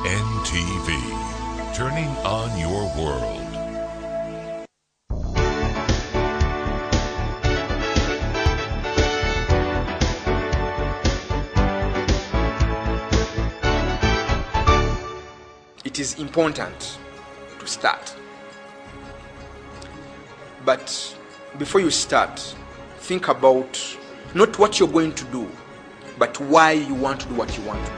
NTV, turning on your world. It is important to start. But before you start, think about not what you're going to do, but why you want to do what you want to do.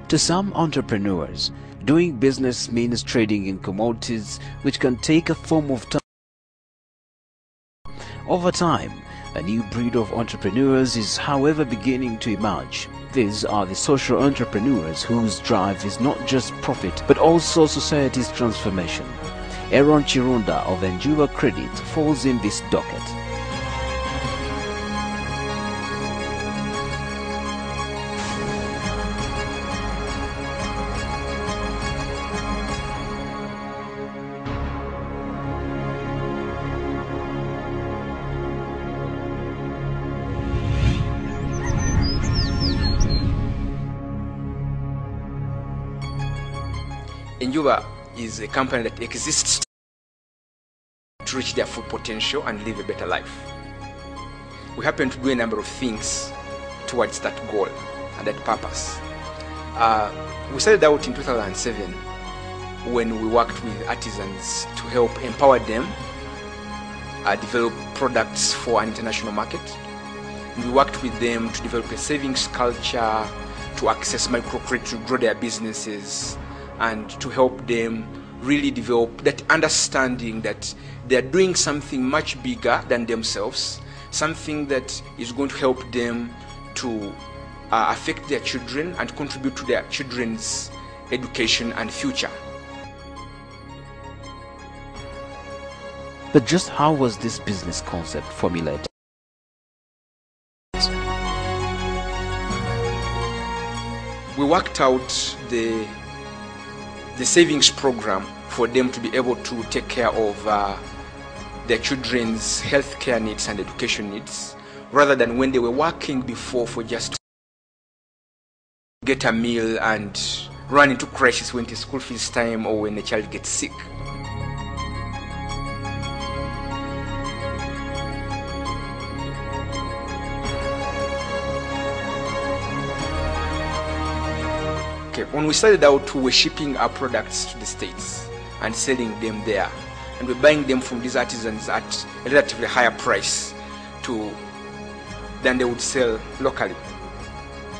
To some entrepreneurs, doing business means trading in commodities, which can take a form of time. Over time, a new breed of entrepreneurs is, however, beginning to emerge. These are the social entrepreneurs whose drive is not just profit, but also society's transformation. Aaron Chirunda of Enjuba Credit falls in this docket. Enjuba is a company that exists to reach their full potential and live a better life. We happen to do a number of things towards that goal and that purpose. We started out in 2007 when we worked with artisans to help empower them develop products for an international market. And we worked with them to develop a savings culture, to access microcredit to grow their businesses, and to help them really develop that understanding that they're doing something much bigger than themselves, something that is going to help them to affect their children and contribute to their children's education and future. But just how was this business concept formulated? We worked out the savings program for them to be able to take care of their children's healthcare needs and education needs, rather than when they were working before for just to get a meal and run into crisis when it's school fees time or when the child gets sick. Okay, when we started out, we were shipping our products to the States and selling them there. And we're buying them from these artisans at a relatively higher price than they would sell locally.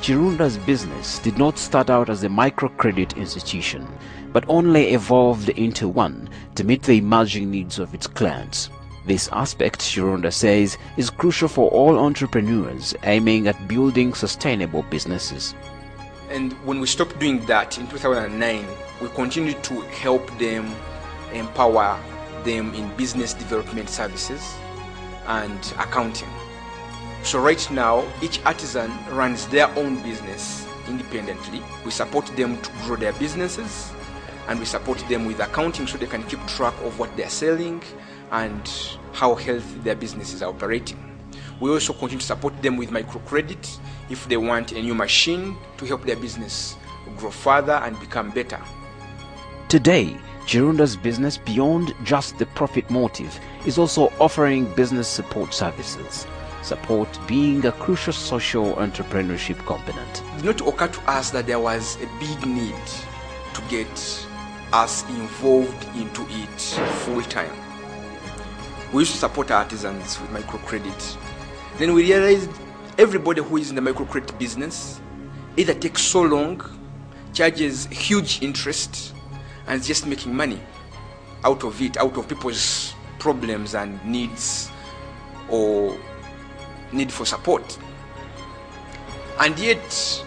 Chirunda's business did not start out as a microcredit institution, but only evolved into one to meet the emerging needs of its clients. This aspect, Chirunda says, is crucial for all entrepreneurs aiming at building sustainable businesses. And when we stopped doing that in 2009, we continued to help them, empower them in business development services and accounting. So right now, each artisan runs their own business independently. We support them to grow their businesses, and we support them with accounting so they can keep track of what they're selling and how healthy their businesses are operating. We also continue to support them with microcredit if they want a new machine to help their business grow further and become better. Today, Chirunda's business, beyond just the profit motive, is also offering business support services, support being a crucial social entrepreneurship component. It did not occur to us that there was a big need to get us involved into it full time. We used to support artisans with microcredit. Then we realized everybody who is in the microcredit business either takes so long, charges huge interest, and is just making money out of it, out of people's problems and needs or need for support. And yet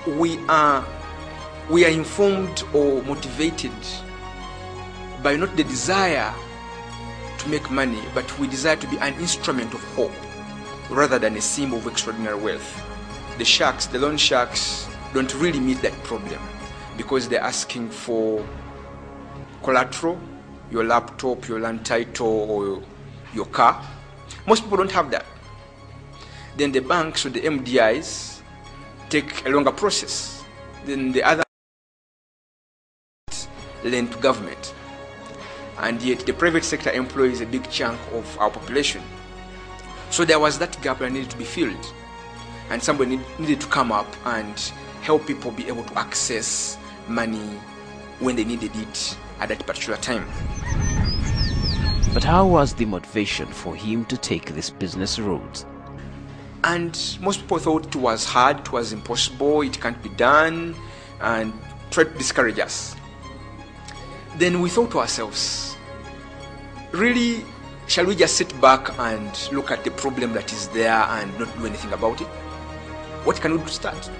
we are informed or motivated by not the desire to make money, but we desire to be an instrument of hope rather than a symbol of extraordinary wealth. The sharks, the loan sharks, don't really meet that problem because they're asking for collateral, your laptop, your land title, or your car. Most people don't have that. Then the banks or the MDIs take a longer process. Then the other lend to government. And yet the private sector employs a big chunk of our population. So there was that gap that needed to be filled. And somebody needed to come up and help people be able to access money when they needed it at that particular time. But how was the motivation for him to take this business route? And most people thought it was hard, it was impossible, it can't be done, and tried to discourage us. Then we thought to ourselves, really, shall we just sit back and look at the problem that is there and not do anything about it? What can we do to start?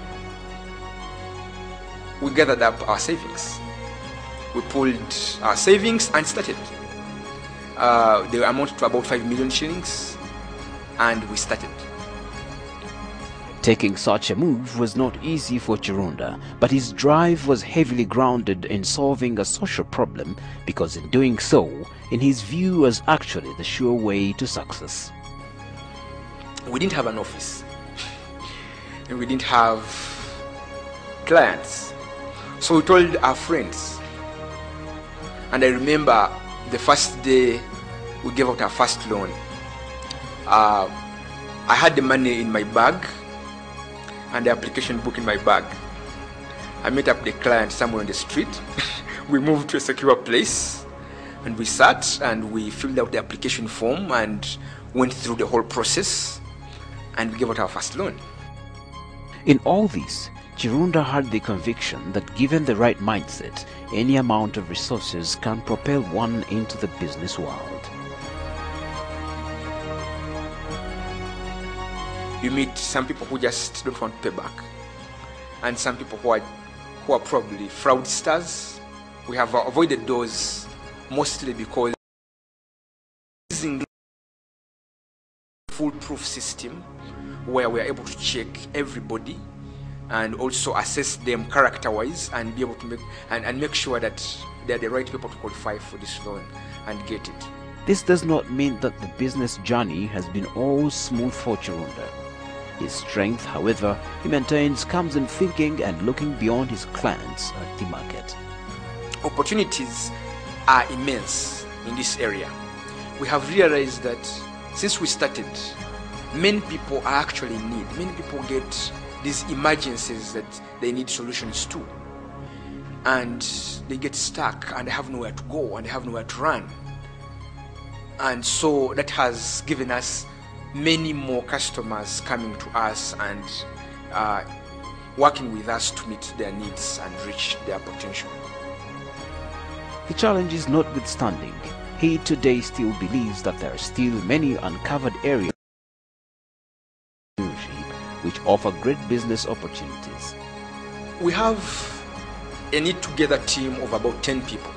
We gathered up our savings. We pulled our savings and started. They amounted to about 5 million shillings, and we started. Taking such a move was not easy for Chirunda, but his drive was heavily grounded in solving a social problem, because in doing so, in his view, was actually the sure way to success. We didn't have an office, and we didn't have clients, so we told our friends. And I remember the first day we gave out our first loan. I had the money in my bag and the application book in my bag. I met up the client somewhere on the street. We moved to a secure place and we sat and we filled out the application form and went through the whole process and we gave out our first loan. In all this, Chirunda had the conviction that given the right mindset, any amount of resources can propel one into the business world. You meet some people who just don't want to pay back, and some people who are probably fraudsters. We have avoided those mostly because using a foolproof system where we are able to check everybody and also assess them character-wise and be able to make sure that they are the right people to qualify for this loan and get it. This does not mean that the business journey has been all smooth for Chirunda. His strength, however, he maintains, comes in thinking and looking beyond his clients at the market. Opportunities are immense in this area. We have realized that since we started, many people are actually in need. Many people get these emergencies that they need solutions to, and they get stuck and they have nowhere to go and they have nowhere to run. And so that has given us many more customers coming to us and working with us to meet their needs and reach their potential. The challenges notwithstanding, he today still believes that there are still many uncovered areas which offer great business opportunities. We have a knit together team of about 10 people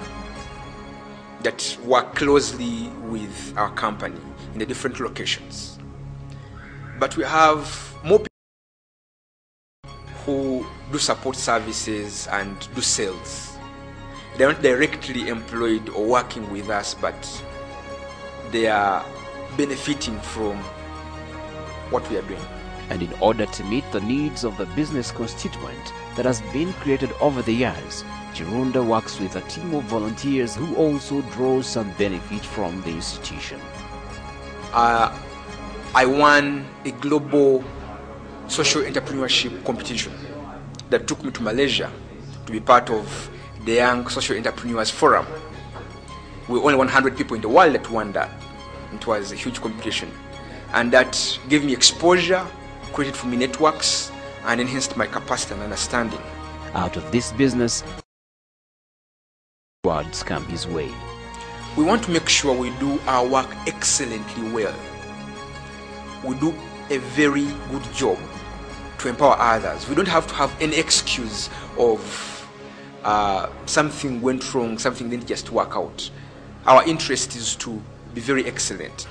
that work closely with our company in the different locations. But we have more people who do support services and do sales. They aren't directly employed or working with us, but they are benefiting from what we are doing. And in order to meet the needs of the business constituent that has been created over the years, Chirunda works with a team of volunteers who also draw some benefit from the institution. I won a global social entrepreneurship competition that took me to Malaysia to be part of the Young Social Entrepreneurs Forum. We were only 100 people in the world that won that. It was a huge competition. And that gave me exposure, created for me networks, and enhanced my capacity and understanding. Out of this business, rewards come his way. We want to make sure we do our work excellently well. We do a very good job to empower others. We don't have to have any excuse of something went wrong, something didn't just work out. Our interest is to be very excellent.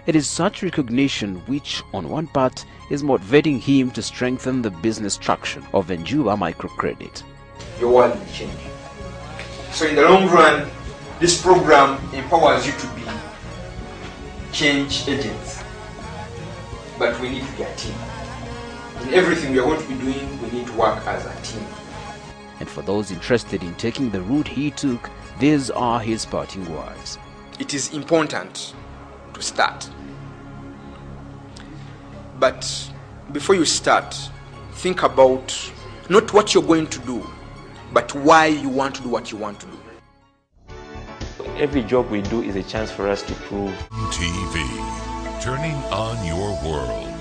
It is such recognition which, on one part, is motivating him to strengthen the business traction of Enjuba Microcredit. Your world will change. So in the long run, this program empowers you to be change agents. But but we need to be a team. In everything we are going to be doing, we need to work as a team. And for those interested in taking the route he took, these are his parting words. It is important to start. But before you start, think about not what you're going to do, but why you want to do what you want to do. Every job we do is a chance for us to prove. TV, turning on your world.